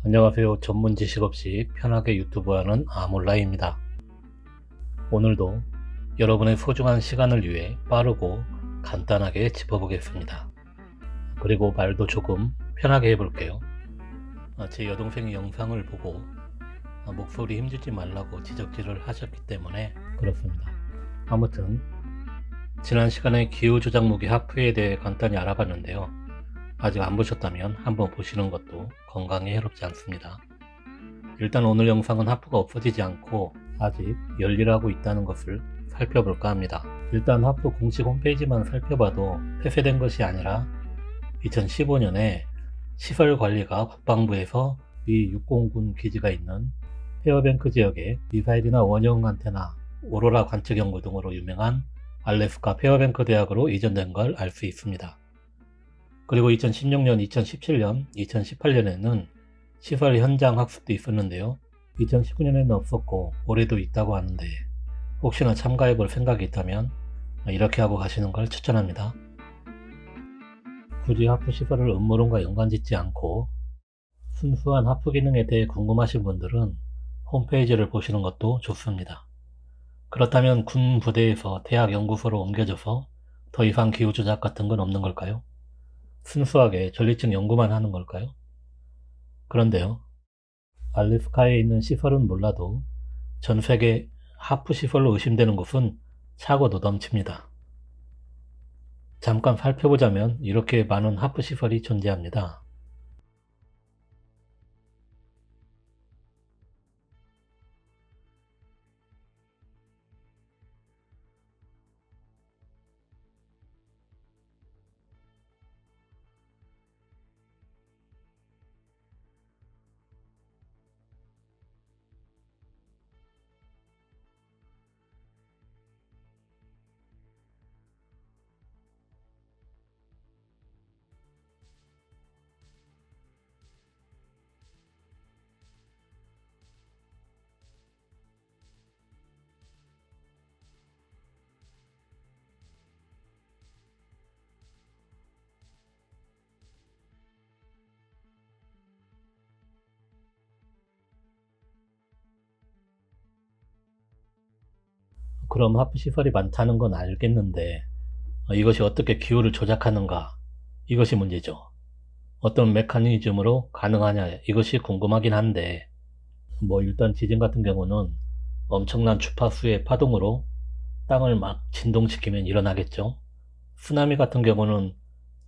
안녕하세요. 전문 지식 없이 편하게 유튜브하는 아몰라입니다. 오늘도 여러분의 소중한 시간을 위해 빠르고 간단하게 짚어보겠습니다. 그리고 말도 조금 편하게 해볼게요. 제 여동생이 영상을 보고 목소리 힘주지 말라고 지적질을 하셨기 때문에 그렇습니다. 아무튼 지난 시간에 기후조작 무기 하프에 대해 간단히 알아봤는데요. 아직 안 보셨다면 한번 보시는 것도 건강에 해롭지 않습니다. 일단 오늘 영상은 하프가 없어지지 않고 아직 열일하고 있다는 것을 살펴볼까 합니다. 일단 하프 공식 홈페이지만 살펴봐도 폐쇄된 것이 아니라 2015년에 시설관리가 국방부에서 미 육공군 기지가 있는 페어뱅크 지역에 미사일이나 원형 안테나, 오로라 관측 연구 등으로 유명한 알래스카 페어뱅크 대학으로 이전된 걸 알 수 있습니다. 그리고 2016년, 2017년, 2018년에는 시설 현장 학습도 있었는데요. 2019년에는 없었고 올해도 있다고 하는데 혹시나 참가해 볼 생각이 있다면 이렇게 하고 가시는 걸 추천합니다. 굳이 하프 시설을 음모론과 연관짓지 않고 순수한 하프 기능에 대해 궁금하신 분들은 홈페이지를 보시는 것도 좋습니다. 그렇다면 군 부대에서 대학 연구소로 옮겨져서 더 이상 기후조작 같은 건 없는 걸까요? 순수하게 전리층 연구만 하는 걸까요? 그런데요. 알래스카에 있는 시설은 몰라도 전 세계 하프 시설로 의심되는 곳은 차고도 넘칩니다. 잠깐 살펴보자면 이렇게 많은 하프 시설이 존재합니다. 그럼 하프 시설이 많다는 건 알겠는데 이것이 어떻게 기후를 조작하는가? 이것이 문제죠. 어떤 메커니즘으로 가능하냐? 이것이 궁금하긴 한데 일단 지진 같은 경우는 엄청난 주파수의 파동으로 땅을 막 진동시키면 일어나겠죠. 쓰나미 같은 경우는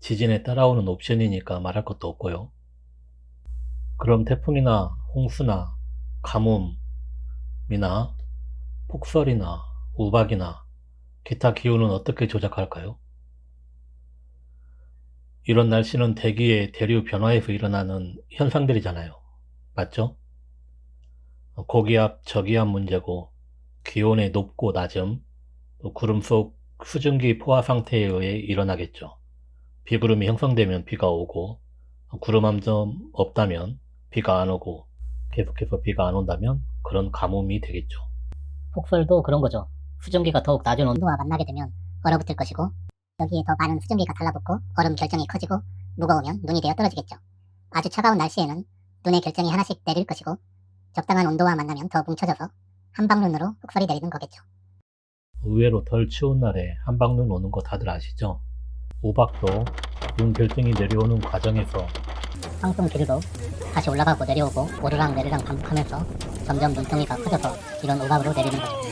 지진에 따라오는 옵션이니까 말할 것도 없고요. 그럼 태풍이나 홍수나 가뭄이나 폭설이나 우박이나 기타 기후는 어떻게 조작할까요? 이런 날씨는 대기의 대류 변화에서 일어나는 현상들이잖아요. 맞죠? 고기압, 저기압 문제고 기온의 높고 낮음, 또 구름 속 수증기 포화 상태에 의해 일어나겠죠. 비구름이 형성되면 비가 오고 구름 한 점 없다면 비가 안 오고 계속해서 비가 안 온다면 그런 가뭄이 되겠죠. 폭설도 그런 거죠. 수증기가 더욱 낮은 온도와 만나게 되면 얼어붙을 것이고 여기에 더 많은 수증기가 달라붙고 얼음 결정이 커지고 무거우면 눈이 되어 떨어지겠죠. 아주 차가운 날씨에는 눈의 결정이 하나씩 내릴 것이고 적당한 온도와 만나면 더 뭉쳐져서 한방눈으로 폭설이 내리는 거겠죠. 의외로 덜 추운 날에 한방눈 오는 거 다들 아시죠? 우박도 눈 결정이 내려오는 과정에서 황금 기류도 다시 올라가고 내려오고 오르락 내리락 반복하면서 점점 눈덩이가 커져서 이런 우박으로 내리는 거죠.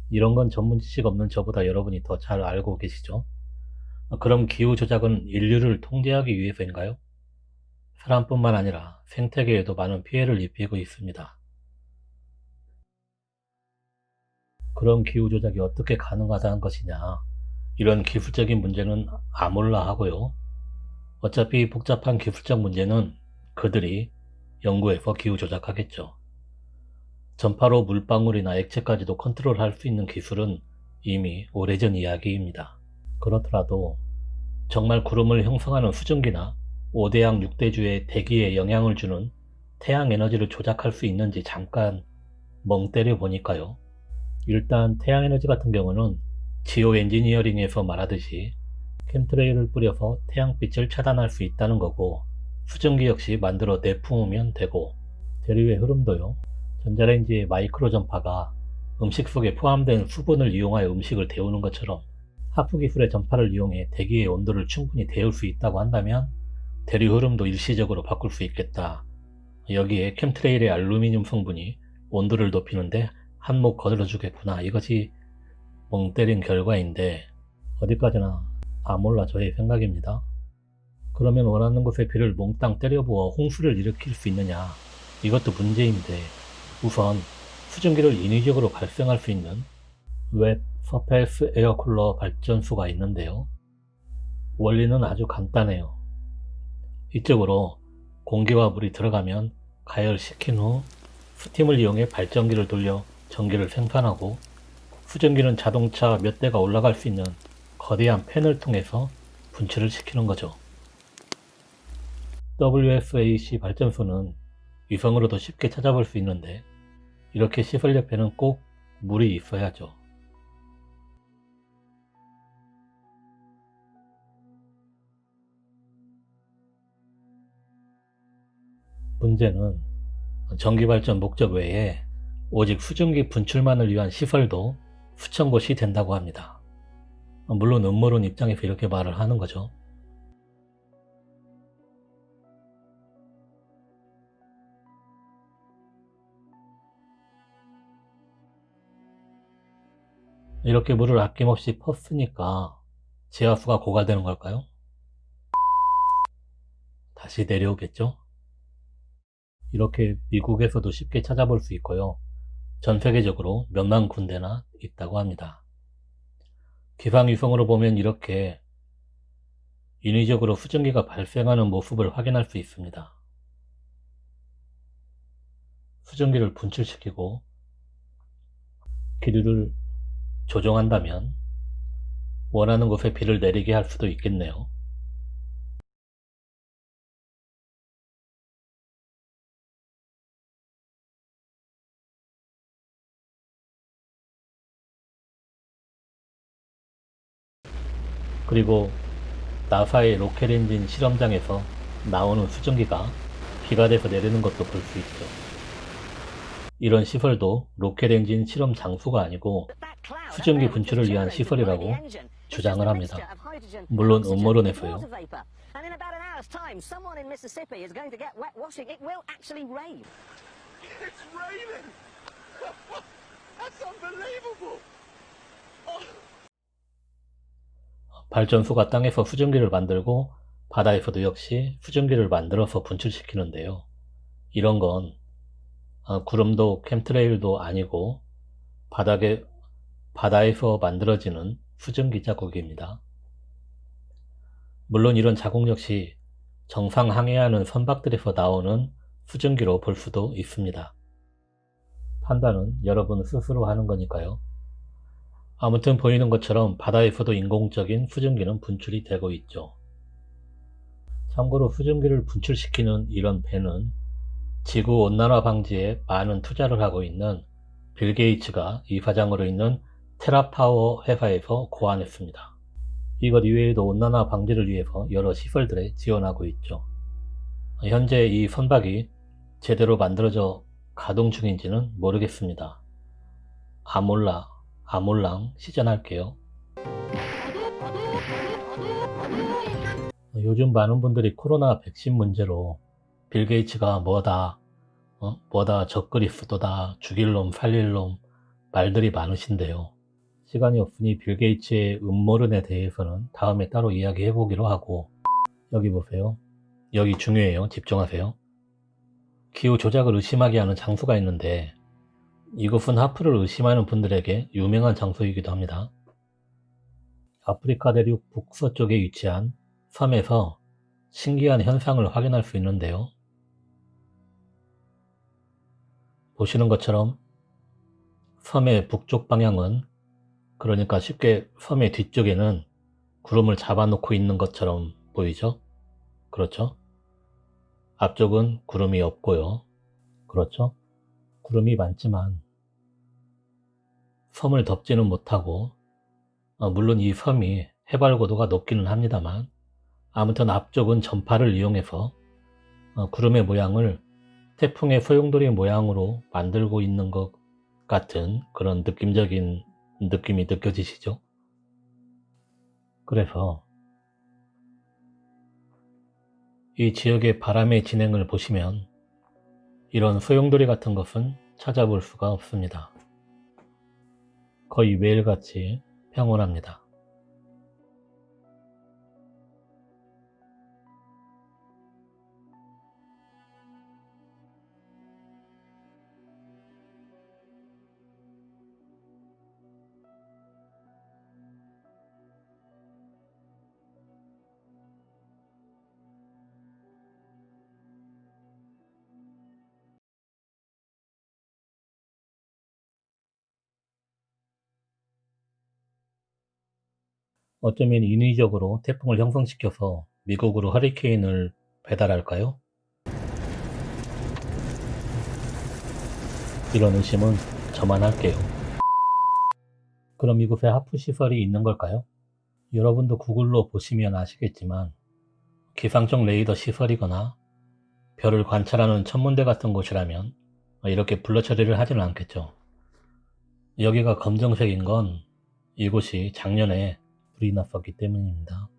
이런 건 전문 지식 없는 저보다 여러분이 더 잘 알고 계시죠? 그럼 기후 조작은 인류를 통제하기 위해서인가요? 사람뿐만 아니라 생태계에도 많은 피해를 입히고 있습니다. 그럼 기후 조작이 어떻게 가능하다는 것이냐? 이런 기술적인 문제는 아몰라 하고요. 어차피 복잡한 기술적 문제는 그들이 연구해서 기후 조작하겠죠. 전파로 물방울이나 액체까지도 컨트롤할 수 있는 기술은 이미 오래전 이야기입니다. 그렇더라도 정말 구름을 형성하는 수증기나 5대양 6대주의 대기에 영향을 주는 태양 에너지를 조작할 수 있는지 잠깐 멍 때려 보니까요. 일단 태양 에너지 같은 경우는 지오 엔지니어링에서 말하듯이 캠트레일을 뿌려서 태양빛을 차단할 수 있다는 거고, 수증기 역시 만들어 내뿜으면 되고, 대류의 흐름도요. 전자레인지의 마이크로 전파가 음식 속에 포함된 수분을 이용하여 음식을 데우는 것처럼 하프 기술의 전파를 이용해 대기의 온도를 충분히 데울 수 있다고 한다면 대류 흐름도 일시적으로 바꿀 수 있겠다. 여기에 캠트레일의 알루미늄 성분이 온도를 높이는데 한몫 거들어주겠구나. 이것이 멍 때린 결과인데, 어디까지나 아몰라 저의 생각입니다. 그러면 원하는 곳에 비를 몽땅 때려부어 홍수를 일으킬 수 있느냐? 이것도 문제인데, 우선 수증기를 인위적으로 발생할 수 있는 웹 서페이스 에어쿨러 발전소가 있는데요. 원리는 아주 간단해요. 이쪽으로 공기와 물이 들어가면 가열시킨 후 스팀을 이용해 발전기를 돌려 전기를 생산하고, 수증기는 자동차 몇 대가 올라갈 수 있는 거대한 팬을 통해서 분출을 시키는 거죠. WSAC 발전소는 위성으로도 쉽게 찾아볼 수 있는데, 이렇게 시설 옆에는 꼭 물이 있어야죠. 문제는 전기발전 목적 외에 오직 수증기 분출만을 위한 시설도 수천 곳이 된다고 합니다. 물론 음모론 입장에서 이렇게 말을 하는 거죠. 이렇게 물을 아낌없이 퍼쓰니까 지하수가 고갈되는 걸까요? 다시 내려오겠죠? 이렇게 미국에서도 쉽게 찾아볼 수 있고요. 전 세계적으로 몇만 군데나 있다고 합니다. 기상위성으로 보면 이렇게 인위적으로 수증기가 발생하는 모습을 확인할 수 있습니다. 수증기를 분출시키고 기류를 조정한다면 원하는 곳에 비를 내리게 할 수도 있겠네요. 그리고 나사의 로켓 엔진 실험장에서 나오는 수증기가 비가 돼서 내리는 것도 볼 수 있죠. 이런 시설도 로켓 엔진 실험 장소가 아니고 수증기 분출을 위한 시설이라고 주장을 합니다. 물론 음모론에서요. It's raining! That's unbelievable! 발전소가 땅에서 수증기를 만들고 바다에서도 역시 수증기를 만들어서 분출시키는데요. 이런 건 구름도 캠트레일도 아니고 바다에서 만들어지는 수증기 자국입니다. 물론 이런 자국 역시 정상 항해하는 선박들에서 나오는 수증기로 볼 수도 있습니다. 판단은 여러분 스스로 하는 거니까요. 아무튼 보이는 것처럼 바다에서도 인공적인 수증기는 분출이 되고 있죠. 참고로 수증기를 분출시키는 이런 배는 지구온난화 방지에 많은 투자를 하고 있는 빌 게이츠가 이사장으로 있는 테라파워 회사에서 고안했습니다. 이것 이외에도 온난화 방지를 위해서 여러 시설들에 지원하고 있죠. 현재 이 선박이 제대로 만들어져 가동 중인지는 모르겠습니다. 아몰랑 시전할게요. 요즘 많은 분들이 코로나 백신 문제로 빌 게이츠가 뭐다 적그리스도다, 죽일 놈 살릴 놈 말들이 많으신데요. 시간이 없으니 빌 게이츠의 음모론에 대해서는 다음에 따로 이야기해 보기로 하고, 여기 보세요. 여기 중요해요. 집중하세요. 기후 조작을 의심하게 하는 장소가 있는데, 이곳은 하프를 의심하는 분들에게 유명한 장소이기도 합니다. 아프리카 대륙 북서쪽에 위치한 섬에서 신기한 현상을 확인할 수 있는데요. 보시는 것처럼 섬의 북쪽 방향은, 그러니까 쉽게 섬의 뒤쪽에는 구름을 잡아놓고 있는 것처럼 보이죠? 그렇죠? 앞쪽은 구름이 없고요. 그렇죠? 구름이 많지만 섬을 덮지는 못하고, 물론 이 섬이 해발고도가 높기는 합니다만 아무튼 앞쪽은 전파를 이용해서 구름의 모양을 태풍의 소용돌이 모양으로 만들고 있는 것 같은 그런 느낌적인 느낌이 느껴지시죠? 그래서 이 지역의 바람의 진행을 보시면 이런 소용돌이 같은 것은 찾아볼 수가 없습니다. 거의 매일같이 평온합니다. 어쩌면 인위적으로 태풍을 형성시켜서 미국으로 허리케인을 배달할까요? 이런 의심은 저만 할게요. 그럼 이곳에 하프 시설이 있는 걸까요? 여러분도 구글로 보시면 아시겠지만 기상청 레이더 시설이거나 별을 관찰하는 천문대 같은 곳이라면 이렇게 블러 처리를 하지는 않겠죠. 여기가 검정색인 건 이곳이 작년에 불이 났었기 때문입니다.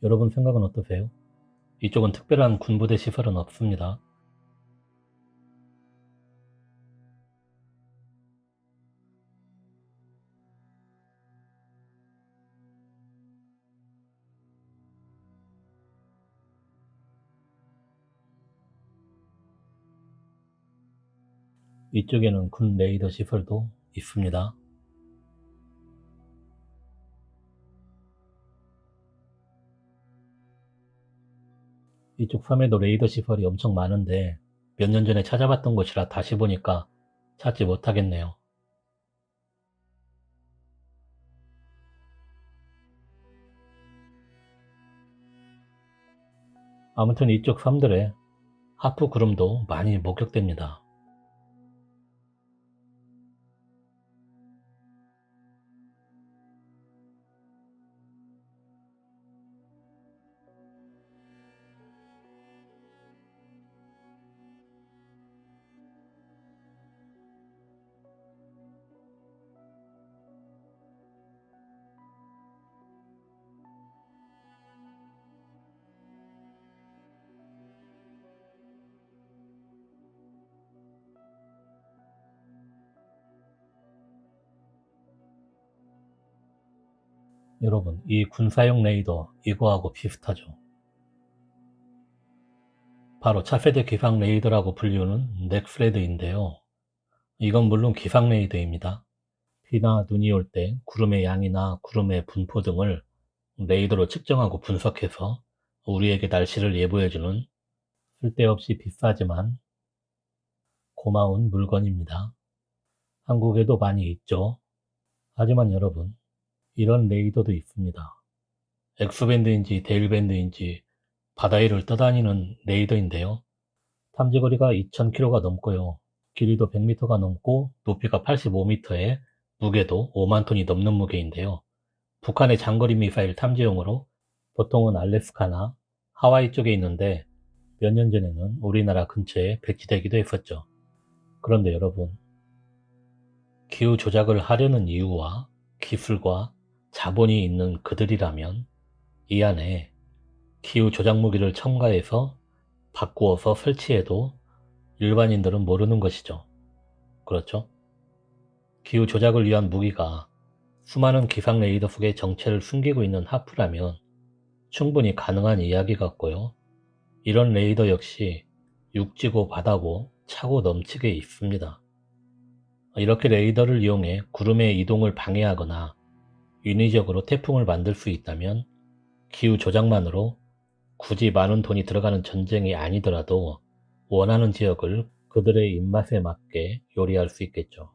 여러분 생각은 어떠세요? 이쪽은 특별한 군부대 시설은 없습니다. 이쪽에는 군 레이더 시설도 있습니다. 이쪽 섬에도 레이더 시설이 엄청 많은데 몇 년 전에 찾아봤던 곳이라 다시 보니까 찾지 못하겠네요. 아무튼 이쪽 섬들에 하프 구름도 많이 목격됩니다. 여러분, 이 군사용 레이더 이거하고 비슷하죠. 바로 차세대 기상 레이더라고 불리우는 넥스레드인데요. 이건 물론 기상 레이더입니다. 비나 눈이 올 때 구름의 양이나 구름의 분포 등을 레이더로 측정하고 분석해서 우리에게 날씨를 예보해주는 쓸데없이 비싸지만 고마운 물건입니다. 한국에도 많이 있죠. 하지만 여러분, 이런 레이더도 있습니다. 엑스밴드인지 데일밴드인지 바다 위를 떠다니는 레이더인데요. 탐지거리가 2000km가 넘고요. 길이도 100m가 넘고 높이가 85m에 무게도 5만 톤이 넘는 무게인데요. 북한의 장거리 미사일 탐지용으로 보통은 알래스카나 하와이 쪽에 있는데 몇 년 전에는 우리나라 근처에 배치되기도 했었죠. 그런데 여러분, 기후 조작을 하려는 이유와 기술과 자본이 있는 그들이라면 이 안에 기후 조작 무기를 첨가해서 바꾸어서 설치해도 일반인들은 모르는 것이죠. 그렇죠? 기후 조작을 위한 무기가 수많은 기상 레이더 속에 정체를 숨기고 있는 하프라면 충분히 가능한 이야기 같고요. 이런 레이더 역시 육지고 바다고 차고 넘치게 있습니다. 이렇게 레이더를 이용해 구름의 이동을 방해하거나 인위적으로 태풍을 만들 수 있다면 기후 조작만으로 굳이 많은 돈이 들어가는 전쟁이 아니더라도 원하는 지역을 그들의 입맛에 맞게 요리할 수 있겠죠.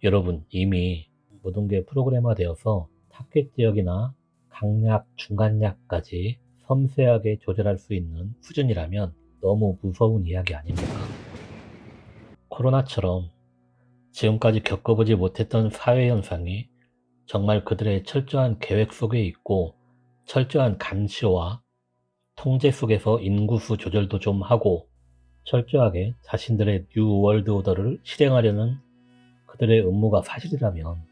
여러분, 이미 모든 게 프로그래머되어서 타겟 지역이나 강약, 중간약까지 섬세하게 조절할 수 있는 수준이라면 너무 무서운 이야기 아닙니까? 코로나처럼 지금까지 겪어보지 못했던 사회현상이 정말 그들의 철저한 계획 속에 있고 철저한 감시와 통제 속에서 인구수 조절도 좀 하고 철저하게 자신들의 뉴 월드 오더를 실행하려는 그들의 음모가 사실이라면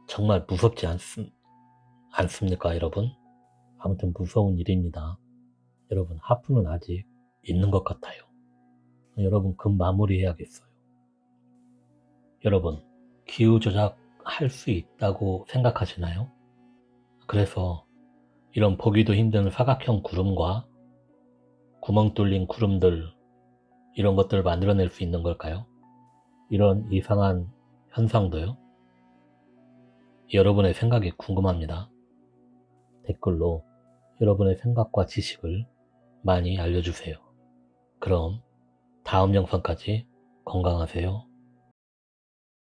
정말 무섭지 않습니까, 여러분? 아무튼 무서운 일입니다. 여러분, 하프는 아직 있는 것 같아요. 여러분, 금 마무리해야겠어요. 여러분, 기후조작 할 수 있다고 생각하시나요? 그래서 이런 보기도 힘든 사각형 구름과 구멍 뚫린 구름들, 이런 것들을 만들어낼 수 있는 걸까요? 이런 이상한 현상도요? 여러분의 생각이 궁금합니다. 댓글로 여러분의 생각과 지식을 많이 알려주세요. 그럼 다음 영상까지 건강하세요.